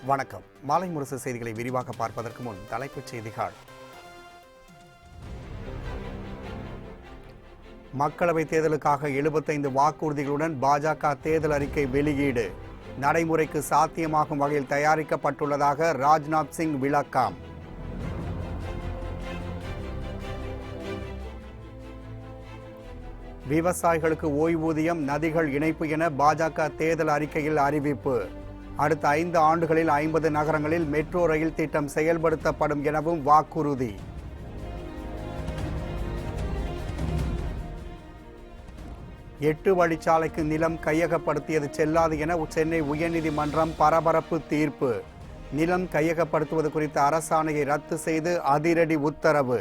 வணக்கம். மாலை முரசு செய்திகளை விரிவாக பார்ப்பதற்கு முன் தலைப்புச் செய்திகள். மக்களவைத் தேர்தலுக்காக 75 வாக்குறுதிகளுடன் பாஜக தேர்தல் அறிக்கை வெளியீடு. நடைமுறைக்கு சாத்தியமாகும் வகையில் தயாரிக்கப்பட்டுள்ளதாக ராஜ்நாத் சிங் விளக்கம். விவசாயிகளுக்கு ஓய்வூதியம், நதிகள் இணைப்பு என பாஜக தேர்தல் அறிக்கையில் அறிவிப்பு. அடுத்த 5 ஆண்டுகளில் 50 நகரங்களில் மெட்ரோ ரயில் திட்டம் செயல்படுத்தப்படும் எனவும் வாக்குறுதி. எட்டு வழிச்சாலைக்கு நிலம் கையகப்படுத்தியது செல்லாது என சென்னை உயர்நீதிமன்றம் பரபரப்பு தீர்ப்பு. நிலம் கையகப்படுத்துவது குறித்த அரசாணையை ரத்து செய்து அதிரடி உத்தரவு.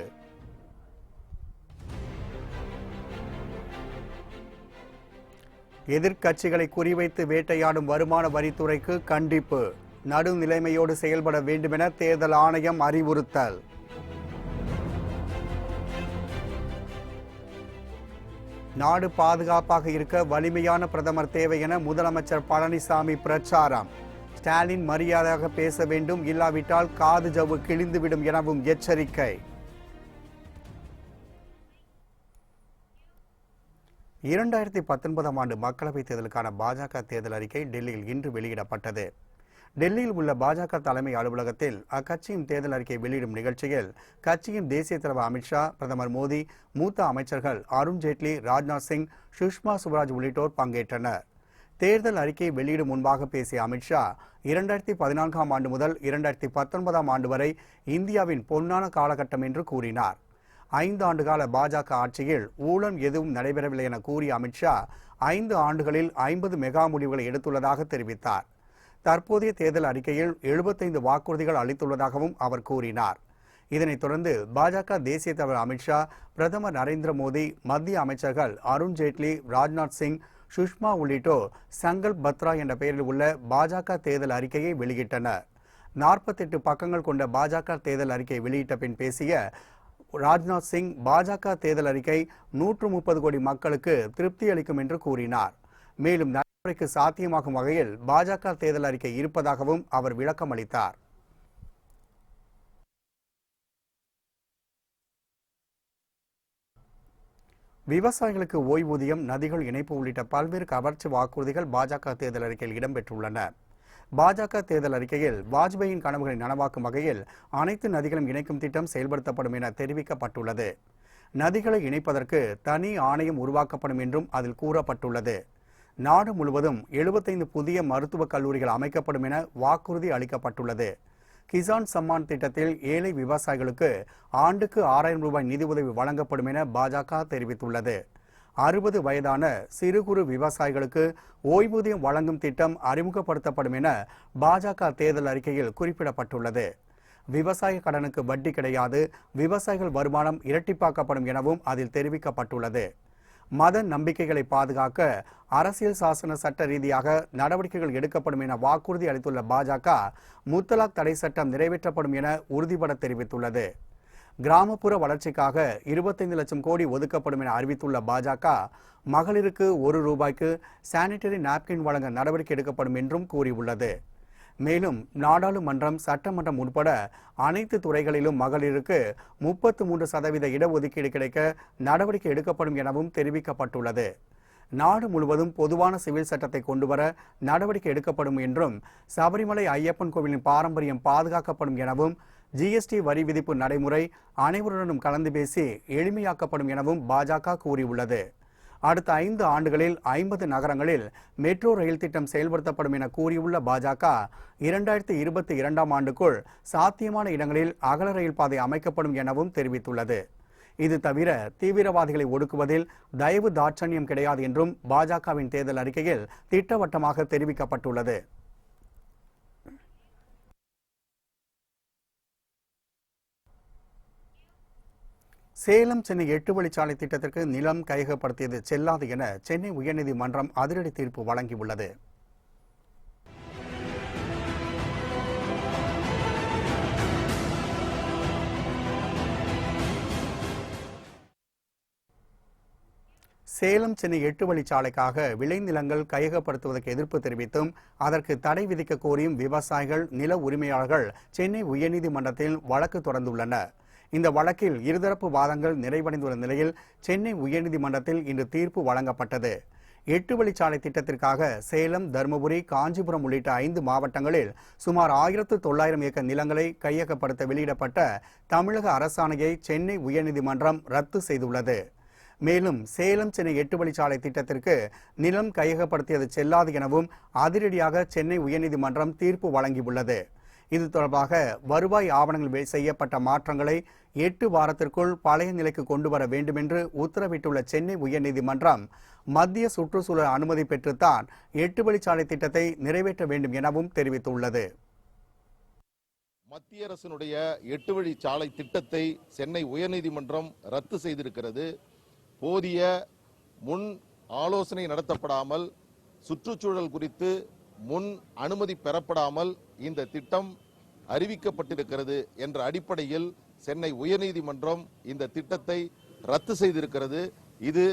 எதிர்க்கட்சிகளை குறிவைத்து வேட்டையாடும் வருமான வரித்துறைக்கு கண்டிப்பு. நடுநிலைமையோடு செயல்பட வேண்டுமென தேர்தல் ஆணையம் அறிவுறுத்தல். நாடு பாதுகாப்பாக இருக்க வலிமையான பிரதமர் தேவை என முதலமைச்சர் பழனிசாமி பிரச்சாரம். ஸ்டாலின் மரியாதையாக பேச வேண்டும், இல்லாவிட்டால் காது ஜவ்வு கிழிந்துவிடும் எனவும் எச்சரிக்கை. 2019 ஆண்டு மக்களவைத் தேர்தலுக்கான பாஜக தேர்தல் அறிக்கை டெல்லியில் இன்று வெளியிடப்பட்டது. டெல்லியில் உள்ள பாஜக தலைமை அலுவலகத்தில் அக்கட்சியின் தேர்தல் அறிக்கை வெளியிடும் நிகழ்ச்சியில் கட்சியின் தேசிய தலைவர் அமித்ஷா, பிரதமர் மோடி, மூத்த அமைச்சர்கள் அருண்ஜேட்லி, ராஜ்நாத் சிங், சுஷ்மா சுவராஜ் உள்ளிட்டோர் பங்கேற்றனர். தேர்தல் அறிக்கையை வெளியிடும் முன்பாக பேசிய அமித்ஷா, 2014 ஆண்டு முதல் 2019 ஆண்டு வரை இந்தியாவின் பொன்னான காலகட்டம் என்று கூறினார். 5 ஆண்டுகால பாஜக ஆட்சியில் ஊழல் எதுவும் நடைபெறவில்லை என கூறிய அமித்ஷா, 5 ஆண்டுகளில் 50 மெகா முடிவுகளை எடுத்துள்ளதாக தெரிவித்தார். தற்போதைய தேர்தல் அறிக்கையில் 75 வாக்குறுதிகள் அளித்துள்ளதாகவும் அவர் கூறினார். இதனைத் தொடர்ந்து பாஜக தேசிய தலைவர் அமித்ஷா, பிரதமர் நரேந்திர மோடி, மத்திய அமைச்சர்கள் அருண்ஜேட்லி, ராஜ்நாத் சிங், சுஷ்மா உள்ளிட்டோர் சங்கல்ப் பத்ரா என்ற பெயரில் உள்ள பாஜக தேர்தல் அறிக்கையை வெளியிட்டனர். 48 பக்கங்கள் கொண்ட பாஜக தேர்தல் அறிக்கையை வெளியிட்ட பின் பேசிய ராஜ்நாத் சிங், பாஜக தேர்தல் அறிக்கை 130 கோடி மக்களுக்கு திருப்தி அளிக்கும் என்று கூறினார். மேலும் நடைமுறைக்கு சாத்தியமாகும் வகையில் பாஜக தேர்தல் அறிக்கை இருப்பதாகவும் அவர் விளக்கம் அளித்தார். விவசாயிகளுக்கு ஓய்வூதியம், நதிகள் இணைப்பு உள்ளிட்ட பல்வேறு கவர்ச்சி வாக்குறுதிகள் பாஜக தேர்தல் அறிக்கையில் இடம்பெற்றுள்ளன. பாஜக தேர்தல் அறிக்கையில் வாஜ்பாயின் கனவுகளை நனவாக்கும் வகையில் அனைத்து நதிகளும் இணைக்கும் திட்டம் செயல்படுத்தப்படும் என தெரிவிக்கப்பட்டுள்ளது. நதிகளை இணைப்பதற்கு தனி ஆணையம் உருவாக்கப்படும் என்றும் அதில் கூறப்பட்டுள்ளது. நாடு முழுவதும் 75 புதிய மருத்துவக் கல்லூரிகள் அமைக்கப்படும் என வாக்குறுதி அளிக்கப்பட்டுள்ளது. கிசான் சம்மான் திட்டத்தில் ஏழை விவசாயிகளுக்கு ஆண்டுக்கு 6000 ரூபாய் நிதியுதவி வழங்கப்படும் என பாஜக தெரிவித்துள்ளது. 60 வயதான சிறு குறு விவசாயிகளுக்கு ஓய்வூதியம் வழங்கும் திட்டம் அறிமுகப்படுத்தப்படும் என பாஜக தேர்தல் அறிக்கையில் குறிப்பிடப்பட்டுள்ளது. விவசாய கடனுக்கு வட்டி கிடையாது, விவசாயிகள் வருமானம் இரட்டிப்பாக்கப்படும் எனவும் அதில் தெரிவிக்கப்பட்டுள்ளது. மத நம்பிக்கைகளை பாதுகாக்க அரசியல் சாசன சட்ட ரீதியாக நடவடிக்கைகள் எடுக்கப்படும் என வாக்குறுதி அளித்துள்ள பாஜக, முத்தலாக் தடை சட்டம் நிறைவேற்றப்படும் என உறுதிபட தெரிவித்துள்ளது. கிராமப்புற வளர்ச்சிக்காக 25 லட்சம் கோடி ஒதுக்கப்படும் என அறிவித்துள்ள பாஜக, மகளிருக்கு 1 ரூபாய்க்கு சானிட்டரி நாப்கின் வழங்க நடவடிக்கை எடுக்கப்படும் என்றும் கூறியுள்ளது. மேலும் நாடாளுமன்றம், சட்டமன்றம் உட்பட அனைத்து துறைகளிலும் மகளிருக்கு 33% இடஒதுக்கீடு கிடைக்க நடவடிக்கை எடுக்கப்படும் எனவும் தெரிவிக்கப்பட்டுள்ளது. நாடு முழுவதும் பொதுவான சிவில் சட்டத்தை கொண்டுவர நடவடிக்கை எடுக்கப்படும் என்றும், சபரிமலை ஐயப்பன் கோவிலின் பாரம்பரியம் பாதுகாக்கப்படும் எனவும், ஜிஎஸ்டி வரி விதிப்பு நடைமுறை அனைவருடனும் கலந்து பேசி எளிமையாக்கப்படும் எனவும் பாஜக கூறியுள்ளது. அடுத்த 5 ஆண்டுகளில் 50 நகரங்களில் மெட்ரோ ரயில் திட்டம் செயல்படுத்தப்படும் என கூறியுள்ள பாஜக, 2022 ஆண்டுக்குள் சாத்தியமான இடங்களில் அகல ரயில் பாதை அமைக்கப்படும் எனவும் தெரிவித்துள்ளது. இது தவிர தீவிரவாதிகளை ஒடுக்குவதில் தயவு தாட்சண்யம் கிடையாது என்றும் பாஜகவின் தேர்தல் அறிக்கையில் திட்டவட்டமாக தெரிவிக்கப்பட்டுள்ளது. சேலம் சென்னை 8 வழிச்சாலை திட்டத்திற்கு நிலம் கையகப்படுத்தியது செல்லாது என சென்னை உயர்நீதிமன்றம் அதிரடி தீர்ப்பு வழங்கியுள்ளது. சேலம் சென்னை 8 வழிச்சாலைக்காக விளைநிலங்கள் கையகப்படுத்துவதற்கு எதிர்ப்பு தெரிவித்தும் அதற்கு தடை விதிக்க கோரியும் விவசாயிகள், நில உரிமையாளர்கள் சென்னை உயர்நீதிமன்றத்தில் வழக்கு தொடர்ந்துள்ளனர். இந்த வழக்கில் இருதரப்பு வாதங்கள் நிறைவடைந்துள்ள நிலையில் சென்னை உயர்நீதிமன்றத்தில் இன்று தீர்ப்பு வழங்கப்பட்டது. 8 வழிச்சாலை திட்டத்திற்காக சேலம், தருமபுரி, காஞ்சிபுரம் உள்ளிட்ட 5 மாவட்டங்களில் சுமார் 1900 ஏக்கர் நிலங்களை கையகப்படுத்த வெளியிடப்பட்ட தமிழக அரசாணையை சென்னை உயர்நீதிமன்றம் ரத்து செய்துள்ளது. மேலும் சேலம் சென்னை 8 வழிச்சாலை திட்டத்திற்கு நிலம் கையகப்படுத்தியது செல்லாது எனவும் அதிரடியாக சென்னை உயர்நீதிமன்றம் தீர்ப்பு வழங்கியுள்ளது. இது தொடர்பாக வருவாய் ஆவணங்கள் செய்யப்பட்ட மாற்றங்களை 8 வாரத்திற்குள் பழைய நிலைக்கு கொண்டு வர வேண்டும் என்று உத்தரவிட்டுள்ள சென்னை உயர்நீதிமன்றம் மத்திய சுற்றுச்சூழல் அனுமதி பெற்றுத்தான் 8 வழிச்சாலை திட்டத்தை நிறைவேற்ற வேண்டும் எனவும் தெரிவித்துள்ளது. மத்திய அரசினுடைய 8 வழிச்சாலை திட்டத்தை சென்னை உயர்நீதிமன்றம் ரத்து செய்திருக்கிறது. போதிய முன் ஆலோசனை நடத்தப்படாமல், சுற்றுச்சூழல் குறித்து முன் அனுமதி பெறப்படாமல் இந்த திட்டம் அறிவிக்கப்பட்டிருக்கிறது என்ற அடிப்படையில் சென்னை உயர்நீதிமன்றம் இந்த திட்டத்தை ரத்து செய்திருக்கிறது. இது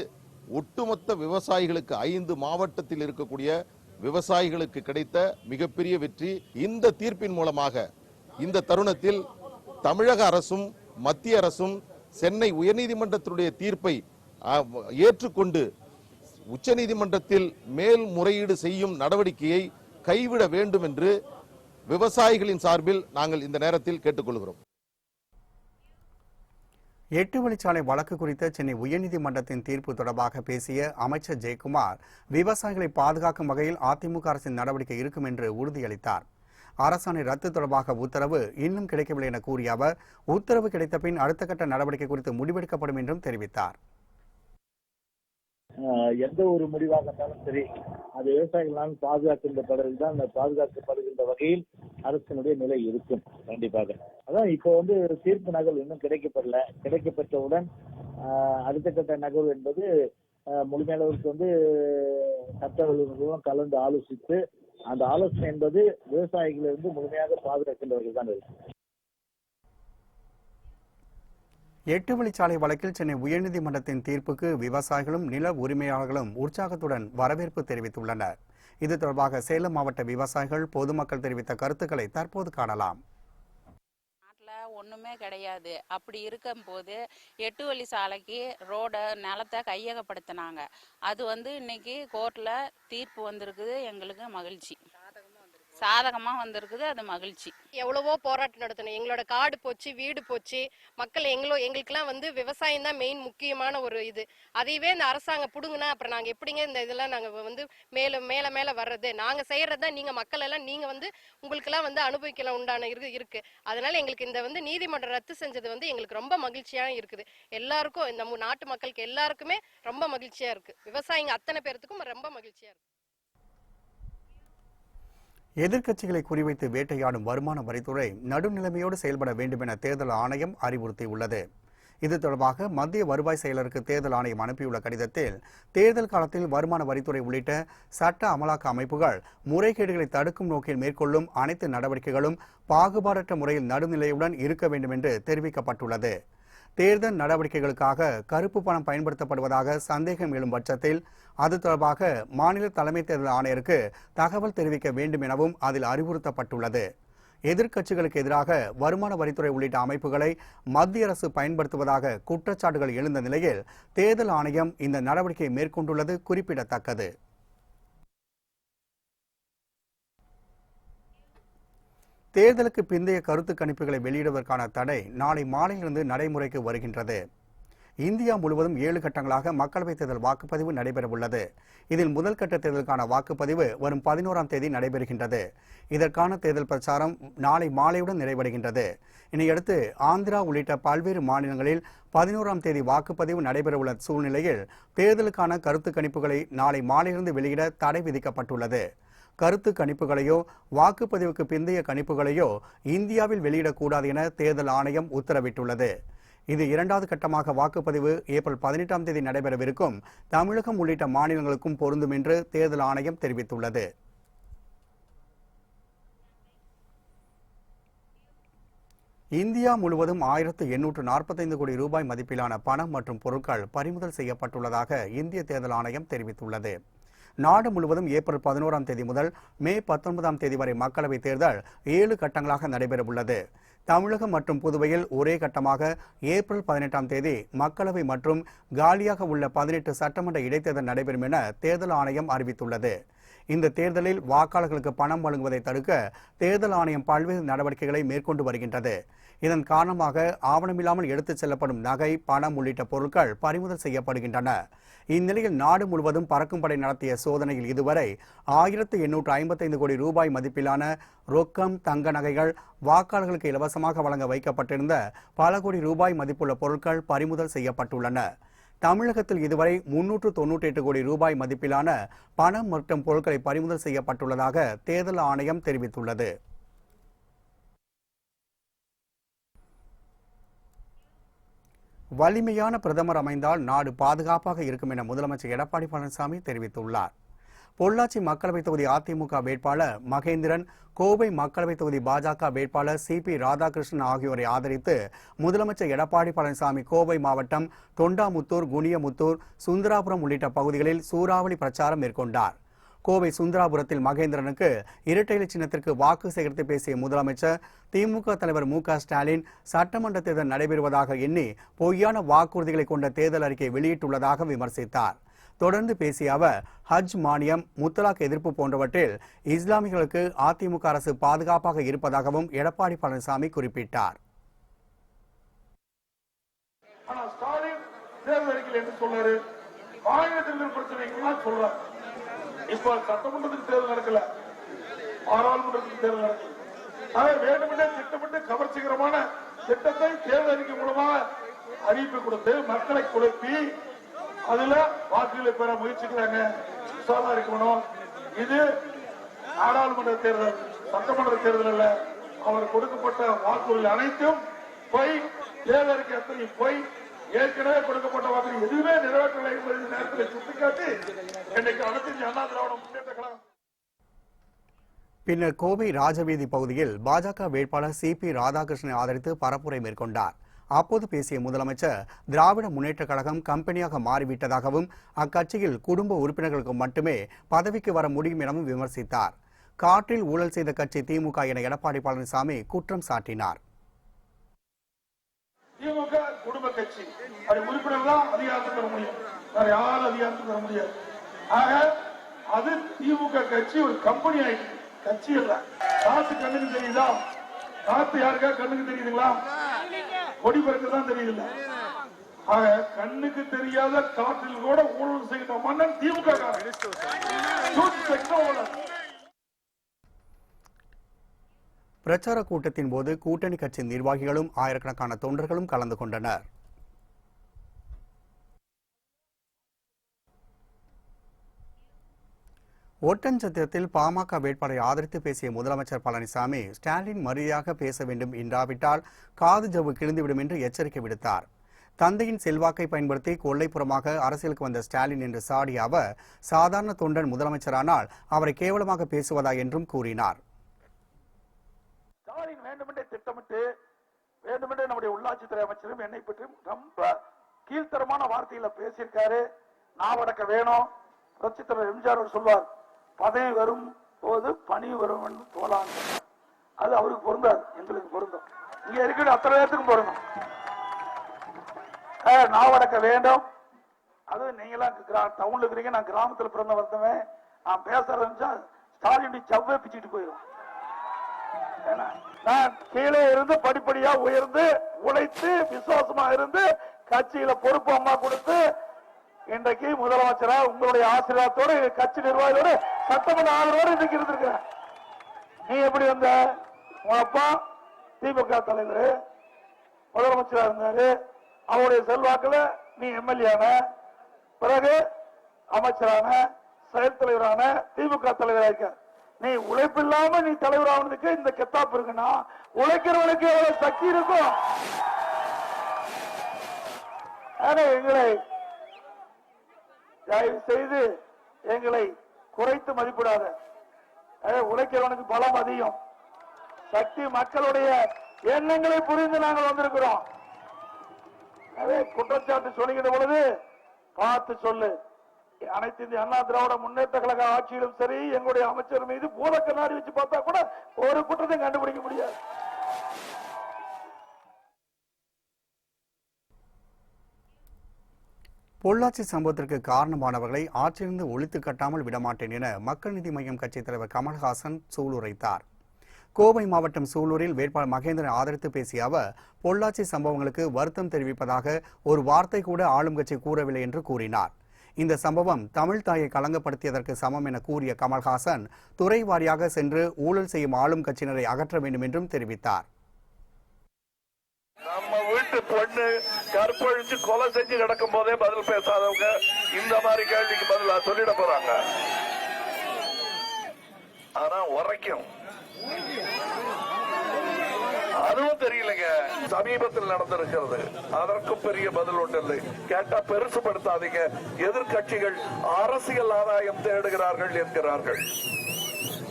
ஒட்டுமொத்த விவசாயிகளுக்கு 5 மாவட்டத்தில் இருக்கக்கூடிய விவசாயிகளுக்கு கிடைத்த மிகப்பெரிய வெற்றி. இந்த தீர்ப்பின் மூலமாக இந்த தருணத்தில் தமிழக அரசும் மத்திய அரசும் சென்னை உயர்நீதிமன்றத்தினுடைய தீர்ப்பை ஏற்றுக்கொண்டு உச்சநீதிமன்றத்தில் மேல்முறையீடு செய்யும் நடவடிக்கையை கைவிட வேண்டும் என்று விவசாயிகளின் சார்பில் நாங்கள் இந்த நேரத்தில் கேட்டுக்கொள்கிறோம். 8 வழிச்சாலை வழக்கு குறித்த சென்னை உயர்நீதிமன்றத்தின் தீர்ப்பு தொடர்பாக பேசிய அமைச்சர் ஜெயக்குமார், விவசாயிகளை பாதுகாக்கும் வகையில் அதிமுக அரசின் நடவடிக்கை இருக்கும் என்று உறுதியளித்தார். அரசாணை ரத்து தொடர்பாக உத்தரவு இன்னும் கிடைக்கவில்லை என கூறிய அவர், உத்தரவு கிடைத்த பின் அடுத்த கட்ட நடவடிக்கை குறித்து முடிவெடுக்கப்படும் என்றும் தெரிவித்தார். எந்த ஒரு முடிவாக இருந்தாலும் சரி, அது விவசாயிகளால் பாதுகாக்கப்படுவதுதான், பாதுகாக்கப்படுகின்ற வகையில் அரசினுடைய நிலை இருக்கும். கண்டிப்பாக அதான் இப்போ தீர்ப்பு நகல் இன்னும் கிடைக்கப்படல. கிடைக்கப்பெற்றவுடன் அடுத்த கட்ட நகர்வு என்பது முழுமையளவுக்கு சட்ட வல்லுநர்களும் கலந்து ஆலோசித்து, அந்த ஆலோசனை என்பது விவசாயிகளிலிருந்து முழுமையாக பாதுகாக்கின்ற வகையில் தான் இருக்கும். 8 வழிச்சாலை வழக்கில் சென்னை உயர்நீதிமன்றத்தின் தீர்ப்புக்கு விவசாயிகளும் நில உரிமையாளர்களும் உற்சாகத்துடன் வரவேற்பு தெரிவித்துள்ளனர். இது தொடர்பாக சேலம் மாவட்ட விவசாயிகள், பொதுமக்கள் தெரிவித்த கருத்துக்களை தற்போது காணலாம். ஒண்ணுமே கிடையாது. அப்படி இருக்கும் போது 8 வழி சாலைக்கு ரோட நிலத்தை கையகப்படுத்தினாங்க. அது இன்னைக்கு கோர்ட்ல தீர்ப்பு வந்திருக்குது. எங்களுக்கு மகிழ்ச்சி, சாதகமா வந்திருக்குது. அது மகிழ்ச்சி. எவ்வளவோ போராட்டம் நடத்தணும். எங்களோட காடு போச்சு, வீடு போச்சு. மக்கள் எங்களுக்கெல்லாம் விவசாயம் தான் மெயின் முக்கியமான ஒரு இது. அதையவே இந்த அரசாங்கம் புடுங்கினா அப்புறம் நாங்க எப்படிங்க இந்த இதெல்லாம் நாங்க மேல மேல வர்றது? நாங்க செய்யறதுதான் நீங்க மக்கள் எல்லாம் நீங்க உங்களுக்கு எல்லாம் அனுபவிக்கலாம் உண்டான இருக்கு. அதனால எங்களுக்கு இந்த நீதிமன்றம் ரத்து செஞ்சது எங்களுக்கு ரொம்ப மகிழ்ச்சியா இருக்குது. எல்லாருக்கும், நம்ம நாட்டு மக்களுக்கு எல்லாருக்குமே ரொம்ப மகிழ்ச்சியா இருக்கு. விவசாயிங்க அத்தனை பேர்த்துக்கும் ரொம்ப மகிழ்ச்சியா இருக்கு. எதிர்க்கட்சிகளை குறிவைத்து வேட்டையாடும் வருமான வரித்துறை நடுநிலைமையோடு செயல்பட வேண்டும் என தேர்தல் ஆணையம் அறிவுறுத்தியுள்ளது. இது தொடர்பாக மத்திய வருவாய் செயலருக்கு தேர்தல் ஆணையம் அனுப்பியுள்ள கடிதத்தில், தேர்தல் காலத்தில் வருமான வரித்துறை உள்ளிட்ட சட்ட அமலாக்க அமைப்புகள் முறைகேடுகளை தடுக்கும் நோக்கில் மேற்கொள்ளும் அனைத்து நடவடிக்கைகளும் பாகுபாடற்ற முறையில் நடுநிலையுடன் இருக்க வேண்டும் என்று தெரிவிக்கப்பட்டுள்ளது. தேர்தல் நடவடிக்கைகளுக்காக கருப்பு பணம் பயன்படுத்தப்படுவதாக சந்தேகம் எழும் பட்சத்தில் அது தொடர்பாக மாநில தலைமை தேர்தல் ஆணையருக்கு தகவல் தெரிவிக்க வேண்டும் எனவும் அதில் அறிவுறுத்தப்பட்டுள்ளது. எதிர்க்கட்சிகளுக்கு எதிராக வருமான வரித்துறை உள்ளிட்ட அமைப்புகளை மத்திய அரசு பயன்படுத்துவதாக குற்றச்சாட்டுகள் எழுந்த நிலையில் தேர்தல் ஆணையம் இந்த நடவடிக்கையை மேற்கொண்டுள்ளது குறிப்பிடத்தக்கது. தேர்தலுக்கு பிந்தைய கருத்து கணிப்புகளை வெளியிடுவதற்கான தடை நாளை மாலையிலிருந்து நடைமுறைக்கு வருகின்றது. இந்தியா முழுவதும் 7 கட்டங்களாக மக்களவைத் தேர்தல் வாக்குப்பதிவு நடைபெறவுள்ளது. இதில் முதல் கட்ட தேர்தலுக்கான வாக்குப்பதிவு வரும் 11ஆம் தேதி நடைபெறுகின்றது. இதற்கான தேர்தல் பிரச்சாரம் நாளை மாலையுடன் நிறைவடைகின்றது. இதனையடுத்து ஆந்திரா உள்ளிட்ட பல்வேறு மாநிலங்களில் 11ஆம் தேதி வாக்குப்பதிவு நடைபெறவுள்ள சூழ்நிலையில் தேர்தலுக்கான கருத்து கணிப்புகளை நாளை மாலையிலிருந்து வெளியிட தடை விதிக்கப்பட்டுள்ளது. கருத்து கணிப்புகளையோ வாக்குப்பதிவுக்கு பிந்தைய கணிப்புகளையோ இந்தியாவில் வெளியிடக்கூடாது என தேர்தல் ஆணையம் உத்தரவிட்டுள்ளது. இது 2வது கட்டமாக வாக்குப்பதிவு ஏப்ரல் 18ஆம் தேதி நடைபெறவிருக்கும் தமிழகம் உள்ளிட்ட மாநிலங்களுக்கும் பொருந்தும் என்று தேர்தல் ஆணையம் தெரிவித்துள்ளது. இந்தியா முழுவதும் 1845 கோடி ரூபாய் மதிப்பிலான பணம் மற்றும் பொருட்கள் பறிமுதல் செய்யப்பட்டுள்ளதாக இந்திய தேர்தல் ஆணையம் தெரிவித்துள்ளது. நாடு முழுவதும் ஏப்ரல் 11ஆம் தேதி முதல் மே 19ஆம் தேதி வரை மக்களவைத் தேர்தல் 7 கட்டங்களாக நடைபெறவுள்ளது. தமிழகம் மற்றும் புதுவையில் ஒரே கட்டமாக ஏப்ரல் 18ஆம் தேதி மக்களவை மற்றும் காலியாக உள்ள 18 சட்டமன்ற இடைத்தேர்தல் நடைபெறும் என தேர்தல் ஆணையம் அறிவித்துள்ளது. இந்த தேர்தலில் வாக்காளர்களுக்கு பணம் வழங்குவதை தடுக்க தேர்தல் ஆணையம் பல்வேறு நடவடிக்கைகளை மேற்கொண்டு வருகின்றது. இதன் காரணமாக ஆவணமில்லாமல் எடுத்துச் செல்லப்படும் நகை, பணம் உள்ளிட்ட பொருட்கள் பறிமுதல் செய்யப்படுகின்றன. இந்நிலையில் நாடு முழுவதும் பறக்கும் படை நடத்திய சோதனையில் இதுவரை 1855 கோடி ரூபாய் மதிப்பிலான ரொக்கம், தங்க நகைகள், வாக்காளர்களுக்கு இலவசமாக வழங்க வைக்கப்பட்டிருந்த பல கோடி ரூபாய் மதிப்புள்ள பொருட்கள் பறிமுதல் செய்யப்பட்டுள்ளன. தமிழகத்தில் இதுவரை 398 கோடி ரூபாய் மதிப்பிலான பணம் மற்றும் பொருட்களை பறிமுதல் செய்யப்பட்டுள்ளதாக தேர்தல் ஆணையம் தெரிவித்துள்ளது. வலிமையான பிரதமர் அமைந்தால் நாடு பாதுகாப்பாக இருக்கும் என முதலமைச்சர் எடப்பாடி பழனிசாமி தெரிவித்துள்ளார். பொள்ளாச்சி மக்களவைத் தொகுதி அதிமுக வேட்பாளர் மகேந்திரன், கோவை மக்களவைத் தொகுதி பாஜக வேட்பாளர் CP ராதாகிருஷ்ணன் ஆகியோரை ஆதரித்து முதலமைச்சர் எடப்பாடி பழனிசாமி கோவை மாவட்டம் தொண்டாமுத்தூர், குனியமுத்தூர், சுந்தராபுரம் உள்ளிட்ட பகுதிகளில் சூறாவளி பிரச்சாரம் மேற்கொண்டார். கோவை சுந்தராபுரத்தில் மகேந்திரனுக்கு இரட்டை இலை சின்னத்திற்கு வாக்கு சேகரித்து பேசிய முதலமைச்சர், திமுக தலைவர் மு.க. ஸ்டாலின் சட்டமன்ற தேர்தல் நடைபெறுவதாக எண்ணி பொய்யான வாக்குறுதிகளை கொண்ட தேர்தல் அறிக்கை வெளியிட்டுள்ளதாக விமர்சித்தார். தொடர்ந்து பேசிய அவர், ஹஜ் மானியம், முத்தலாக் எதிர்ப்பு போன்றவற்றில் இஸ்லாமியர்களுக்கு அதிமுக அரசு பாதுகாப்பாக இருப்பதாகவும் எடப்பாடி பழனிசாமி குறிப்பிட்டார். இப்ப சட்டமன்றத்துக்கு தேர்தல் நடக்கல, பாராளுமன்றத்துக்கு தேர்தல் நடக்கல. வேண்டுமென்றே திட்டமிட்டு கவர்ச்சிகரமான திட்டத்தை தேர்தல் அறிக்கை மூலமாக அறிவிப்பு கொடுத்து மக்களை குழப்பி அதுல வாக்குகளை பெற முயற்சிக்கிறாங்க. விசாரணை இருக்கணும். இது நாடாளுமன்ற தேர்தல், சட்டமன்ற தேர்தல் அல்ல. அவர் கொடுக்கப்பட்ட வாக்குறுதிகள் அனைத்தும் பொய், தேர்தல் அறிக்கை அத்தனை பொய். ஏற்கனவே கொடுக்கப்பட்ட வாக்கு எதுவுமே நிறைவேற்றவில்லை என்பதை நேரத்தில் சுட்டிக்காட்டி இன்னைக்கு அனைத்து அண்ணா திராவிட முன்னேற்ற கழகம். பின்னர் கோவை ராஜவீதி பகுதியில் பாஜக வேட்பாளர் CP ராதாகிருஷ்ணனை ஆதரித்து பரப்புரை மேற்கொண்டார். அப்போது பேசிய முதலமைச்சர், திராவிட முன்னேற்ற கழகம் கம்பெனியாக மாறிவிட்டதாகவும் அக்கட்சியில் குடும்ப உறுப்பினர்களுக்கு மட்டுமே பதவிக்கு வர முடியும் எனவும் விமர்சித்தார். காற்றில் ஊழல் செய்த கட்சி திமுக என எடப்பாடி பழனிசாமி குற்றம் சாட்டினார். திமுக குடும்ப கட்சி, அது உறுப்பினர் தான் அதிகாரத்துக்கு வர முடியும், வேற யாரும் அதிகாரத்துக்கு வர முடியாது. ஆக அது திமுக கட்சி ஒரு கம்பெனி ஆயிடுச்சு, கட்சி இல்ல. காசு கண்ணுக்கு தெரியுதா? காத்து யாருக்கா கண்ணுக்கு தெரியுதுங்களா? கொடி பறக்க தான் தெரியுது. ஆக கண்ணுக்கு தெரியாத காற்றில் கூட ஊழல் செய்கிற மன்னன் திமுக. பிரச்சார கூட்டத்தின் போது கூட்டணி கட்சி நிர்வாகிகளும் ஆயிரக்கணக்கான தொண்டர்களும் கலந்து கொண்டனர். ஒட்டன்சத்திரத்தில் பாமக வேட்பாளரை ஆதரித்து பேசிய முதலமைச்சர் பழனிசாமி, ஸ்டாலின் மரியாதையாக பேச வேண்டும் என்றாவிட்டால் காது ஜவ்வு கிழிந்துவிடும் என்று எச்சரிக்கை விடுத்தார். தந்தையின் செல்வாக்கை பயன்படுத்தி கொள்ளைப்புறமாக அரசியலுக்கு வந்த ஸ்டாலின் என்று சாடிய அவர், சாதாரண தொண்டன் முதலமைச்சரானால் அவரை கேவலமாக பேசுவதா என்றும் கூறினார். ஸ்டாலின் வேண்டுமென்றே திட்டமிட்டு வேண்டுமென்றே நம்முடைய உள்ளாட்சித்துறை அமைச்சரும் என்னை பற்றி ரொம்ப கீழ்த்தரமான வார்த்தையில பேசியிருக்காரு. நாவடக்க வேணும். புரட்சித்தலைவர் எம்ஜிஆர் சொல்வார், பதவி வரும் போது பணி வரும் என்று போலாம். அது அவருக்கு பொருந்தாது, எங்களுக்கு பொருந்தும். இங்க இருக்கிற அத்தனை பேருக்கும் பொருந்தும். நாவடக்க வேண்டும். அது நீங்களாம் டவுன்ல இருக்கிறீங்க, நான் கிராமத்தில் பிறந்த வந்தவன். நான் பேச ஆரம்பிச்சா ஸ்டாலின் செவ்வே பிச்சுட்டு போயிடும். நான் கீழே இருந்து படிப்படியா உயர்ந்து உழைத்து விசுவாசமா இருந்து கட்சியில பொறுப்பு அம்மா கொடுத்து இன்றைக்கு முதலமைச்சரா உங்களுடைய ஆசீர்வாதத்தோடு கட்சி நிர்வாகிகளோடு சட்டமன்ற ஆதரவோடு இன்றைக்கு இருந்திருக்க. நீ எப்படி வந்த? உங்க அப்பா திமுக தலைவர், முதலமைச்சரா இருந்தாரு. அவருடைய செல்வாக்குல நீ எம்எல்ஏ ஆன, பிறகு அமைச்சரான, செயல் தலைவரான, திமுக தலைவராக இருக்க. நீ உழைப்பில்லாம நீ தலைவரானதுக்கு இந்த கெத்தாப்பு இருக்குன்னா உழைக்கிறவனுக்கு எவ்வளவு சக்தி இருக்கும். எங்களை தயவு செய்து எங்களை குறைத்து மதிப்பிடாத. உழைக்கிறவனுக்கு பலம் அதிகம், சக்தி மக்களுடைய எண்ணங்களை புரிந்து நாங்கள் வந்திருக்கிறோம். அதே குற்றச்சாட்டு சொல்லுகிற பொழுது பார்த்து சொல்லு. அனைத்து இந்திய அண்ணா திராவிட முன்னேற்ற கழக ஆட்சியிலும் சரி, எங்களுடைய அமைச்சர் மீது பூத கண்ணாடி வச்சு பார்த்தா கூட ஒரு குற்றத்தையும் கண்டுபிடிக்க முடியாது. பொள்ளாச்சி சம்பவத்திற்கு காரணமானவர்களை ஆட்சியிலிருந்து ஒழித்து கட்டாமல் விடமாட்டேன் என மக்கள் நீதி மய்யம் கட்சித் தலைவர் கமல்ஹாசன் சூளுரைத்தார். கோவை மாவட்டம் சூலூரில் வேட்பாளர் மகேந்திரன் ஆதரித்து பேசிய அவர், பொள்ளாச்சி சம்பவங்களுக்கு வருத்தம் தெரிவிப்பதாக ஒரு வார்த்தை கூட ஆளும் கட்சி கூறவில்லை என்று கூறினார். இந்த சம்பவம் தமிழ் தாயை களங்கப்படுத்தியதற்கு சமம் என கூறிய கமல்ஹாசன், துறை வாரியாக சென்று ஊழல் செய்யும் ஆளும் கட்சியினரை அகற்ற வேண்டும் என்றும் தெரிவித்தார். நம்ம வீட்டு பொண்ணு கற்பழிச்சு கொலை செஞ்சு கிடக்கும் போதே பதில் பேசாதவங்க இந்த மாதிரி கேள்விக்கு பதிலா சொல்லிட போறாங்க. ஆனா உரைக்கும் அதுவும் தெரியலங்க. சமீபத்தில் நடந்திருக்கிறது, அதற்கும் பெரிய பதில் ஒன்று இல்லை. கேட்டா பெருசுபடுத்தாதீங்க. எதிர்கட்சிகள் அரசியல் ஆதாயம் தேடுகிறார்கள் என்கிறார்கள்.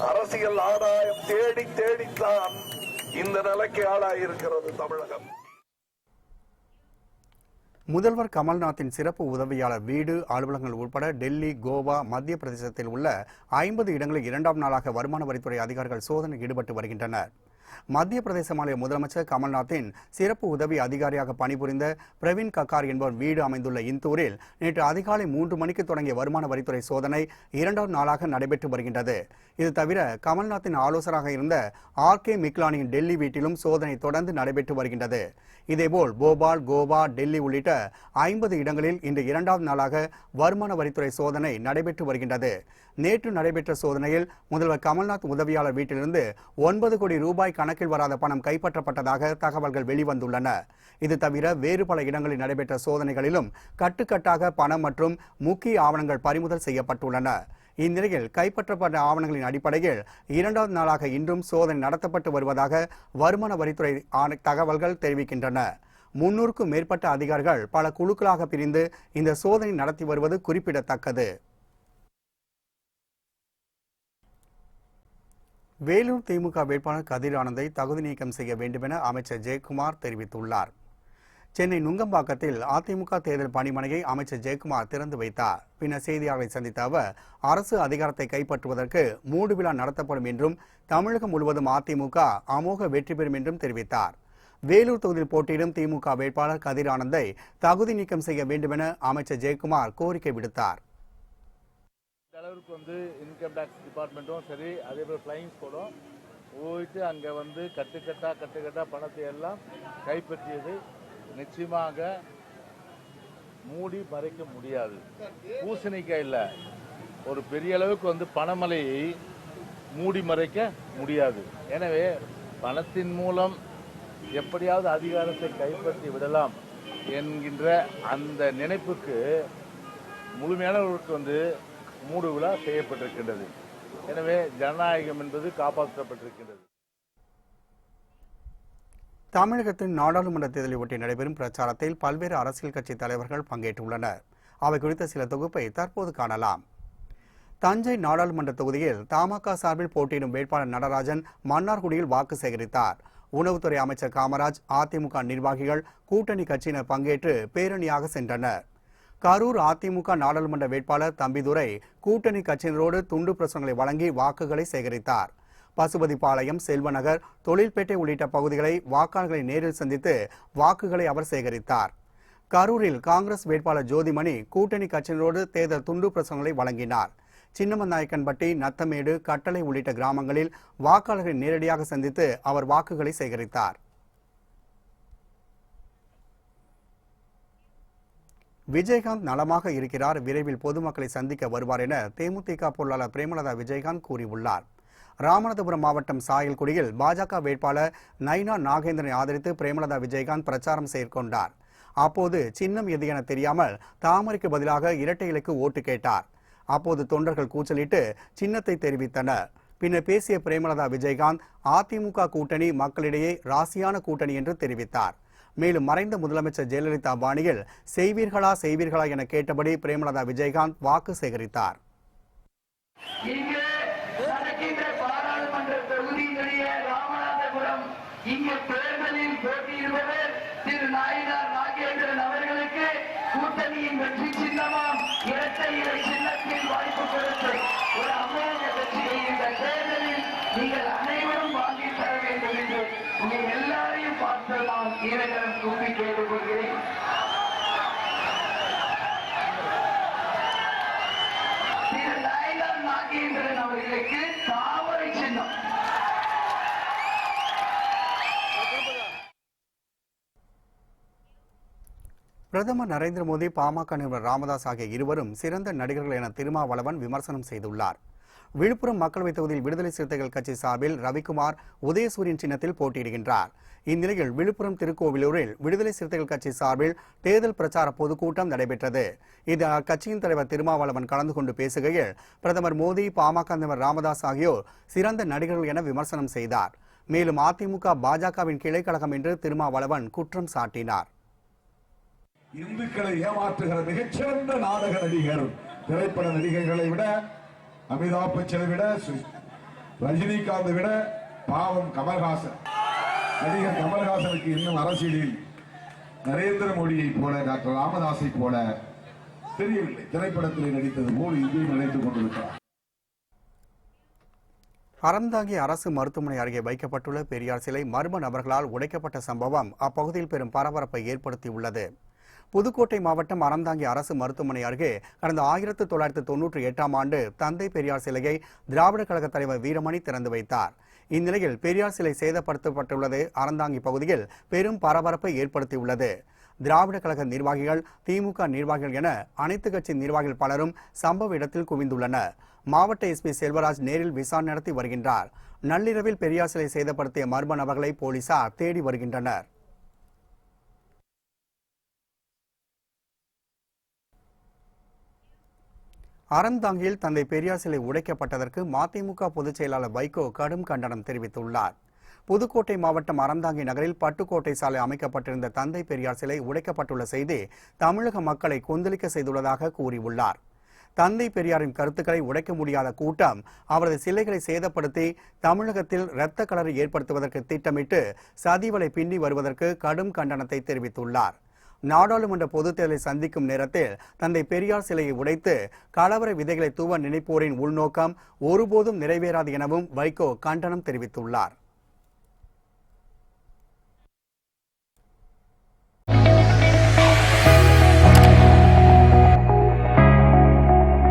அரசியல் ஆதாயம் தேடி தேடித்தான் இந்த நிலைக்கு ஆளாயிருக்கிறது தமிழகம். முதல்வர் கமல்நாத்தின் சிறப்பு உதவியாளர் வீடு, அலுவலகங்கள் உட்பட டெல்லி, கோவா, மத்திய பிரதேசத்தில் உள்ள 50 இடங்களில் 2ஆம் நாளாக வருமான வரித்துறை அதிகாரிகள் சோதனையில் ஈடுபட்டு வருகின்றனர். மத்திய பிரதேச மாநில முதலமைச்சர் கமல்நாத்தின் சிறப்பு உதவி அதிகாரியாக பணிபுரிந்த பிரவீன் கக்கார் என்பவர் வீடு அமைந்துள்ள இந்தூரில் நேற்று அதிகாலை 3 மணிக்கு தொடங்கிய வருமான வரித்துறை சோதனை 2ஆம் நாளாக நடைபெற்று வருகின்றது. இது தவிர கமல்நாத்தின் ஆலோசகராக இருந்த RK மிக்லானியின் டெல்லி வீட்டிலும் சோதனை தொடர்ந்து நடைபெற்று வருகின்றது. இதேபோல் போபால், கோவா, டெல்லி உள்ளிட்ட 50 இடங்களில் இன்று 2ஆம் நாளாக வருமான வரித்துறை சோதனை நடைபெற்று வருகின்றது. நேற்று நடைபெற்ற சோதனையில் முதல்வர் கமல்நாத் உதவியாளர் வீட்டிலிருந்து 9 கோடி ரூபாய் கணக்கில் வராத பணம் கைப்பற்றப்பட்டதாக தகவல்கள் வெளிவந்துள்ளன. இது தவிர வேறு பல இடங்களில் நடைபெற்ற சோதனைகளிலும் கட்டுக்கட்டாக பணம் மற்றும் முக்கிய ஆவணங்கள் பறிமுதல் செய்யப்பட்டுள்ளன. இந்நிலையில் கைப்பற்றப்பட்ட ஆவணங்களின் அடிப்படையில் 2ஆம் நாளாக இன்றும் சோதனை நடத்தப்பட்டு வருவதாக வருமான வரித்துறை தகவல்கள் தெரிவிக்கின்றன. 300க்கும் மேற்பட்ட அதிகாரிகள் பல குழுக்களாக பிரிந்து இந்த சோதனை நடத்தி வருவது குறிப்பிடத்தக்கது. வேலூர் திமுக வேட்பாளர் கதிர் ஆனந்தை தகுதி நீக்கம் செய்ய வேண்டும் என அமைச்சர் ஜெயக்குமார் தெரிவித்துள்ளார். சென்னை நுங்கம்பாக்கத்தில் அதிமுக தேர்தல் பணிமனையை அமைச்சர் ஜெயக்குமார் திறந்து வைத்தார். பின்னர் செய்தியாளர்களை சந்தித்த அவர், அரசு அதிகாரத்தை கைப்பற்றுவதற்கு மூடு விழா நடத்தப்படும் என்றும் தமிழகம் முழுவதும் அதிமுக அமோக வெற்றி பெறும் என்றும் தெரிவித்தார். வேலூர் தொகுதியில் போட்டியிடும் திமுக வேட்பாளர் கதிர் ஆனந்தை தகுதி நீக்கம் செய்ய வேண்டும் என அமைச்சர் ஜெயக்குமார் கோரிக்கை விடுத்தார். அளவுக்கு இன்கம் டாக்ஸ் டிபார்ட்மெண்ட்டும் சரி, அதே போல் ஃப்ளைங் ஸ்குவாடும் போயிட்டு அங்கே கட்டுக்கட்டா பணத்தை எல்லாம் கைப்பற்றியது நிச்சயமாக மூடி மறைக்க முடியாது. பூசணிக்காய் இல்லை, ஒரு பெரிய அளவுக்கு பணமலையை மூடி மறைக்க முடியாது. எனவே பணத்தின் மூலம் எப்படியாவது அதிகாரத்தை கைப்பற்றி விடலாம் என்கின்ற அந்த நினைப்புக்கு முழுமையானவர்களுக்கு மூடு விழா செய்யப்பட்டிருக்கின்றது. எனவே ஜனநாயகம் என்பது காப்பாற்றப்பட்டிருக்கின்றது. தமிழகத்தின் நாடாளுமன்ற தேர்தலை ஒட்டி நடைபெறும் பிரச்சாரத்தில் பல்வேறு அரசியல் கட்சி தலைவர்கள் பங்கேற்றுள்ளனர். அவை குறித்த சில தொகுப்பை தற்போது காணலாம். தஞ்சை நாடாளுமன்ற தொகுதியில் தமாக சார்பில் போட்டியிடும் வேட்பாளர் நடராஜன் மன்னார்குடியில் வாக்கு சேகரித்தார். உணவுத்துறை அமைச்சர் காமராஜ், அதிமுக நிர்வாகிகள், கூட்டணி கட்சியினர் பங்கேற்று பேரணியாக சென்றனர். கரூர் அதிமுக நாடாளுமன்ற வேட்பாளர் தம்பிதுரை கூட்டணி கட்சியினரோடு துண்டு பிரசுரங்களை வழங்கி வாக்குகளை சேகரித்தார். பசுபதிபாளையம், செல்வநகர், தொழில்பேட்டை உள்ளிட்ட பகுதிகளை வாக்காளர்களை நேரில் சந்தித்து வாக்குகளை அவர் சேகரித்தார். கரூரில் காங்கிரஸ் வேட்பாளர் ஜோதிமணி கூட்டணி கட்சியினரோடு தேர்தல் துண்டு பிரசுரங்களை வழங்கினார். சின்னமநாயக்கன்பட்டி, நத்தமேடு, கட்டளை உள்ளிட்ட கிராமங்களில் வாக்காளர்களை நேரடியாக சந்தித்து அவர் வாக்குகளை சேகரித்தார். விஜயகாந்த் நலமாக இருக்கிறார், விரைவில் பொதுமக்களை சந்திக்க வருவார் என தேமுதிக பொருளாளர் பிரேமலதா விஜயகாந்த் கூறியுள்ளார். ராமநாதபுரம் மாவட்டம் சாயல்குடியில் பாஜக வேட்பாளர் நைனா நாகேந்திரனை ஆதரித்து பிரேமலதா விஜயகாந்த் பிரச்சாரம் செய்துகொண்டார். அப்போது சின்னம் எது என தெரியாமல் தாமரைக்கு பதிலாக இரட்டை இலைக்கு ஓட்டு கேட்டார். அப்போது தொண்டர்கள் கூச்சலிட்டு சின்னத்தை தெரிவித்தனர். பின்னர் பேசிய பிரேமலதா விஜயகாந்த் அதிமுக கூட்டணி மக்களிடையே ராசியான கூட்டணி என்று தெரிவித்தார். மேலும் மறைந்த முதலமைச்சர் ஜெயலலிதா பாணியில் செய்வீர்களா என கேட்டபடி பிரேமலதா விஜயகாந்த் வாக்கு சேகரித்தார். பாராளுமன்ற தொகுதியினுடைய ராமநாதபுரம் இங்கே தேர்தலில் போட்டியிடுபவர் திரு நாயினார் நாகேந்திரன் அவர்களுக்கு கூட்டணியின் வெற்றி சின்னமாம் இரட்டை இலை சின்னத்தில் வாய்ப்பு கொடுத்து ஒரு அமோக வெற்றியை இந்த தேர்தலில் நீங்கள் அனைவரும் வாங்கி தர வேண்டும் என்று உங்கள் எல்லாரையும் பார்த்து நான் இறைவன் கூப்பி கேட்டுக்கொள்கிறேன். திரு நாயினார் நாகேந்திரன் அவர்களுக்கு தாமரை சின்னம். பிரதமர் நரேந்திர மோடி, பாமக நிறுவனர் ராமதாஸ் ஆகிய இருவரும் சிறந்த நடிகர்கள் என திருமாவளவன் விமர்சனம் செய்துள்ளார். விழுப்புரம் மக்களவைத் தொகுதியில் விடுதலை சிறுத்தைகள் கட்சி சார்பில் ரவிக்குமார் உதயசூரியன் சின்னத்தில் போட்டியிடுகின்றார். இந்நிலையில் விழுப்புரம் திருக்கோவிலூரில் விடுதலை சிறுத்தைகள் கட்சி சார்பில் தேர்தல் பிரச்சார பொதுக்கூட்டம் நடைபெற்றது. இதில் அக்கட்சியின் தலைவர் திருமாவளவன் கலந்து கொண்டு பேசுகையில் பிரதமர் மோடி, பாமக நிறுவனர் ராமதாஸ் ஆகியோர் சிறந்த நடிகர்கள் என விமர்சனம் செய்தார். மேலும் அதிமுக பாஜகவின் கிளைக்கழகம் என்று திருமாவளவன் குற்றம் சாட்டினார். இந்துக்களை ஏமாற்றுகிற மிகச்சிறந்த நாடக நடிகர், திரைப்பட நடிகர்களை விட, அமிதாப் பச்சனை விட, ரஜினிகாந்தை விட பாவம் கமல்ஹாசன். நடிகர் கமல்ஹாசனுக்கு இன்னும் அரசியலில் நரேந்திர மோடியை போல, டாக்டர் ராமதாஸை போல தெரியவில்லை. திரைப்படத்தில் நடித்தது போல் இங்கேயும் நினைத்துக் கொண்டிருக்கிறார். அறந்தாங்கி அரசு மருத்துவமனை அருகே வைக்கப்பட்டுள்ள பெரியார் சிலை மர்ம நபர்களால் உடைக்கப்பட்ட சம்பவம் அப்பகுதியில் பெரும் பரபரப்பை ஏற்படுத்தியுள்ளது. புதுக்கோட்டை மாவட்டம் அறந்தாங்கி அரசு மருத்துவமனை அருகே கடந்த 1998ஆம் ஆண்டு தந்தை பெரியார் சிலையை திராவிட கழக தலைவர் வீரமணி திறந்து வைத்தார். இந்நிலையில் பெரியார் சிலை சேதப்படுத்தப்பட்டுள்ளது அறந்தாங்கி பகுதியில் பெரும் பரபரப்பை ஏற்படுத்தியுள்ளது. திராவிட கழக நிர்வாகிகள், திமுக நிர்வாகிகள் என அனைத்து கட்சி நிர்வாகிகள் பலரும் சம்பவ இடத்தில் குவிந்துள்ளனர். மாவட்ட எஸ்பி செல்வராஜ் நேரில் விசாரணை நடத்தி வருகின்றார். நள்ளிரவில் பெரியார் சிலை சேதப்படுத்திய மர்ம நபர்களை போலீசார் தேடி வருகின்றனர். அறந்தாங்கியில் தந்தை பெரியார் சிலை உடைக்கப்பட்டதற்கு மதிமுக பொதுச் செயலாளர் வைகோ கடும் கண்டனம் தெரிவித்துள்ளார். புதுக்கோட்டை மாவட்டம் அறந்தாங்கி நகரில் பட்டுக்கோட்டை சாலை அமைக்கப்பட்டிருந்த தந்தை பெரியார் சிலை உடைக்கப்பட்டுள்ள செய்தி தமிழக மக்களை கொந்தளிக்க செய்துள்ளதாக கூறியுள்ளார். தந்தை பெரியாரின் கருத்துக்களை உடைக்க முடியாத கூட்டம் அவரது சிலைகளை சேதப்படுத்தி தமிழகத்தில் இரத்த களரி ஏற்படுத்துவதற்கு திட்டமிட்டு சதிவலை பின்னி வருவதற்கு கடும் கண்டனத்தை தெரிவித்துள்ளார். நாடாளுமன்ற பொதுத் தேர்தலை சந்திக்கும் நேரத்தில் தந்தை பெரியார் சிலையை உடைத்து கலவர விதைகளை தூவ நினைப்போரின் உள்நோக்கம் ஒருபோதும் நிறைவேறாது எனவும் வைகோ கண்டனம் தெரிவித்துள்ளார்.